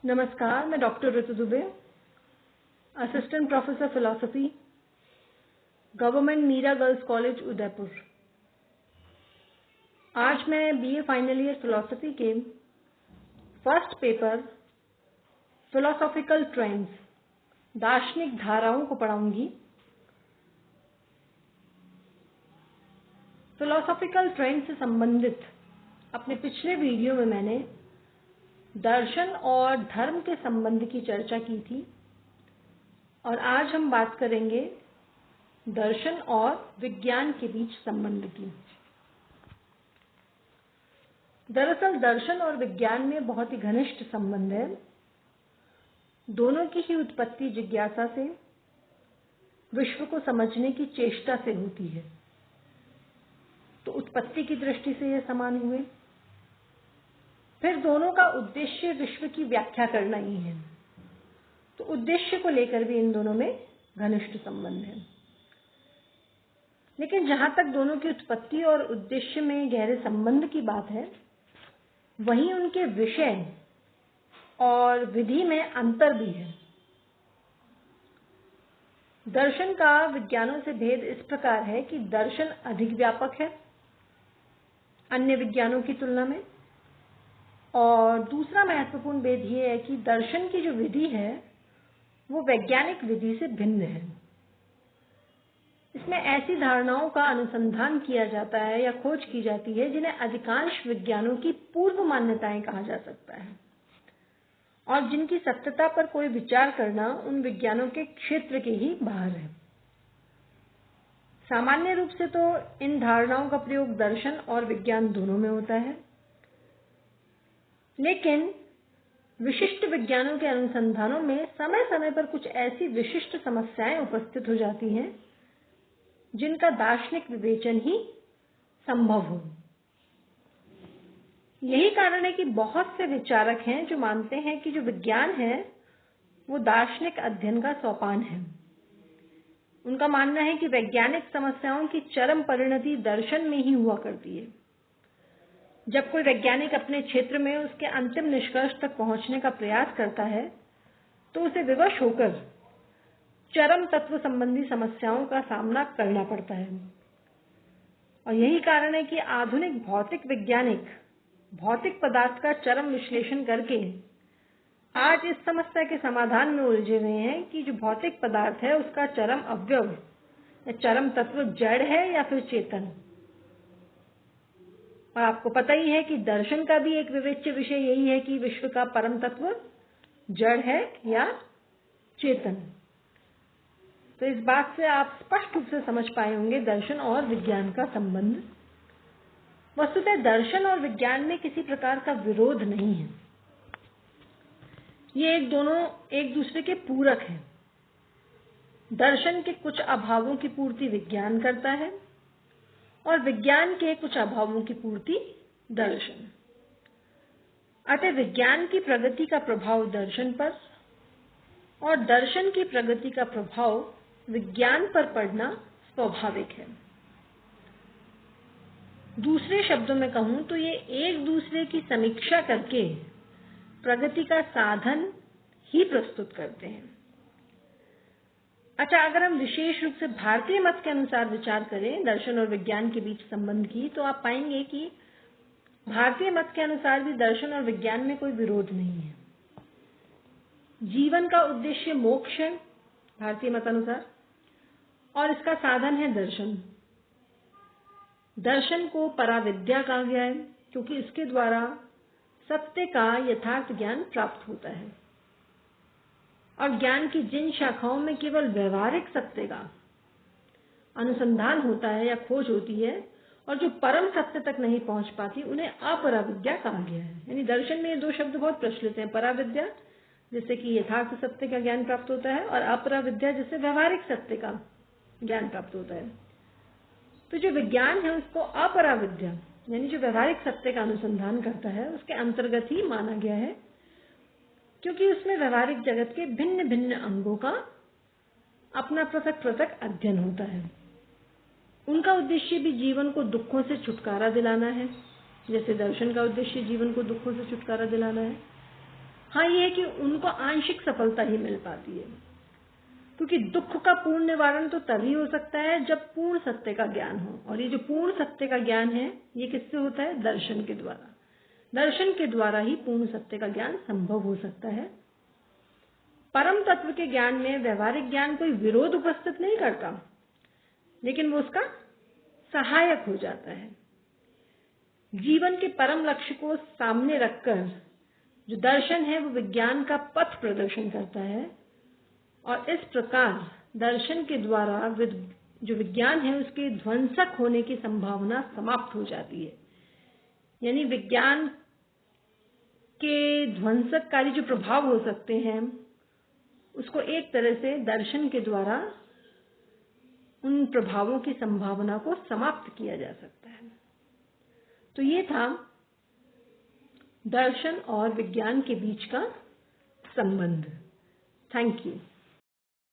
नमस्कार, मैं doctor Ritu Dubey, assistant professor philosophy, government Meera girls college Udaipur. आज मैं बीए फाइनल ईयर फिलॉसफी के फर्स्ट पेपर फिलोसॉफिकल ट्रेंड्स, दार्शनिक धाराओं को पढ़ाऊंगी। फिलोसॉफिकल ट्रेंड से संबंधित अपने पिछले वीडियो में मैंने दर्शन और धर्म के संबंध की चर्चा की थी और आज हम बात करेंगे दर्शन और विज्ञान के बीच संबंध की। दरअसल दर्शन और विज्ञान में बहुत ही घनिष्ठ संबंध है। दोनों की ही उत्पत्ति जिज्ञासा से, विश्व को समझने की चेष्टा से होती है। तो उत्पत्ति की दृष्टि से ये समान हुए। फिर दोनों का उद्देश्य विश्व की व्याख्या करना ही है, तो उद्देश्य को लेकर भी इन दोनों में घनिष्ठ संबंध है। लेकिन जहां तक दोनों की उत्पत्ति और उद्देश्य में गहरे संबंध की बात है, वहीं उनके विषय और विधि में अंतर भी है। दर्शन का विज्ञानों से भेद इस प्रकार है कि दर्शन अधिक व्यापक है अन्य विज्ञानों की तुलना में, और दूसरा महत्वपूर्ण भेद यह है कि दर्शन की जो विधि है वो वैज्ञानिक विधि से भिन्न है। इसमें ऐसी धारणाओं का अनुसंधान किया जाता है या खोज की जाती है जिन्हें अधिकांश विज्ञानों की पूर्व मान्यताएं कहा जा सकता है और जिनकी सत्यता पर कोई विचार करना उन विज्ञानों के क्षेत्र के ही बाहर है। सामान्य रूप से तो इन धारणाओं का प्रयोग दर्शन और विज्ञान दोनों में होता है, लेकिन विशिष्ट विज्ञानों के अनुसंधानों में समय समय पर कुछ ऐसी विशिष्ट समस्याएं उपस्थित हो जाती हैं जिनका दार्शनिक विवेचन ही संभव हो। यही कारण है कि बहुत से विचारक हैं जो मानते हैं कि जो विज्ञान है वो दार्शनिक अध्ययन का सोपान है। उनका मानना है कि वैज्ञानिक समस्याओं की चरम परिणति दर्शन में ही हुआ करती है। जब कोई वैज्ञानिक अपने क्षेत्र में उसके अंतिम निष्कर्ष तक पहुंचने का प्रयास करता है तो उसे विवश होकर चरम तत्व संबंधी समस्याओं का सामना करना पड़ता है। और यही कारण है कि आधुनिक भौतिक वैज्ञानिक भौतिक पदार्थ का चरम विश्लेषण करके आज इस समस्या के समाधान में उलझे हुए हैं कि जो भौतिक पदार्थ है उसका चरम अवयव या चरम तत्व जड़ है या फिर चेतन। और आपको पता ही है कि दर्शन का भी एक विवेच्य विषय यही है कि विश्व का परम तत्व जड़ है या चेतन। तो इस बात से आप स्पष्ट रूप से समझ पाए होंगे दर्शन और विज्ञान का संबंध। वस्तुतः दर्शन और विज्ञान में किसी प्रकार का विरोध नहीं है। ये दोनों एक दूसरे के पूरक हैं। दर्शन के कुछ अभावों की पूर्ति विज्ञान करता है और विज्ञान के कुछ अभावों की पूर्ति दर्शन। अतः विज्ञान की प्रगति का प्रभाव दर्शन पर और दर्शन की प्रगति का प्रभाव विज्ञान पर पड़ना स्वाभाविक है। दूसरे शब्दों में कहूं तो ये एक दूसरे की समीक्षा करके प्रगति का साधन ही प्रस्तुत करते हैं। अच्छा, अगर हम विशेष रूप से भारतीय मत के अनुसार विचार करें दर्शन और विज्ञान के बीच संबंध की, तो आप पाएंगे कि भारतीय मत के अनुसार भी दर्शन और विज्ञान में कोई विरोध नहीं है। जीवन का उद्देश्य मोक्ष है भारतीय मत अनुसार, और इसका साधन है दर्शन। दर्शन को पराविद्या कहा गया है क्योंकि इसके द्वारा सत्य का यथार्थ ज्ञान प्राप्त होता है। और ज्ञान की जिन शाखाओं में केवल व्यवहारिक सत्य का अनुसंधान होता है या खोज होती है और जो परम सत्य तक नहीं पहुंच पाती, उन्हें अपराविद्या कहा गया है। यानी दर्शन में ये दो शब्द बहुत प्रचलित हैं, पराविद्या जिससे कि यथार्थ सत्य का ज्ञान प्राप्त होता है और अपराविद्या जिससे व्यवहारिक सत्य का ज्ञान प्राप्त होता है। तो जो विज्ञान है उसको अपराविद्या यानी जो व्यवहारिक सत्य का अनुसंधान करता है उसके अंतर्गत ही माना गया है, क्योंकि उसमें व्यवहारिक जगत के भिन्न भिन्न अंगों का अपना पृथक पृथक अध्ययन होता है। उनका उद्देश्य भी जीवन को दुखों से छुटकारा दिलाना है, जैसे दर्शन का उद्देश्य जीवन को दुखों से छुटकारा दिलाना है। हाँ, ये है कि उनको आंशिक सफलता ही मिल पाती है, क्योंकि दुख का पूर्ण निवारण तो तभी हो सकता है जब पूर्ण सत्य का ज्ञान हो। और ये जो पूर्ण सत्य का ज्ञान है, ये किससे होता है? दर्शन के द्वारा। दर्शन के द्वारा ही पूर्ण सत्य का ज्ञान संभव हो सकता है। परम तत्व के ज्ञान में व्यवहारिक ज्ञान कोई विरोध उपस्थित नहीं करता, लेकिन वो उसका सहायक हो जाता है। जीवन के परम लक्ष्य को सामने रखकर जो दर्शन है वो विज्ञान का पथ प्रदर्शन करता है, और इस प्रकार दर्शन के द्वारा जो विज्ञान है उसके ध्वंसक होने की संभावना समाप्त हो जाती है। यानी विज्ञान के ध्वंसककारी जो प्रभाव हो सकते हैं, उसको एक तरह से दर्शन के द्वारा उन प्रभावों की संभावना को समाप्त किया जा सकता है। तो ये था दर्शन और विज्ञान के बीच का संबंध। Thank you.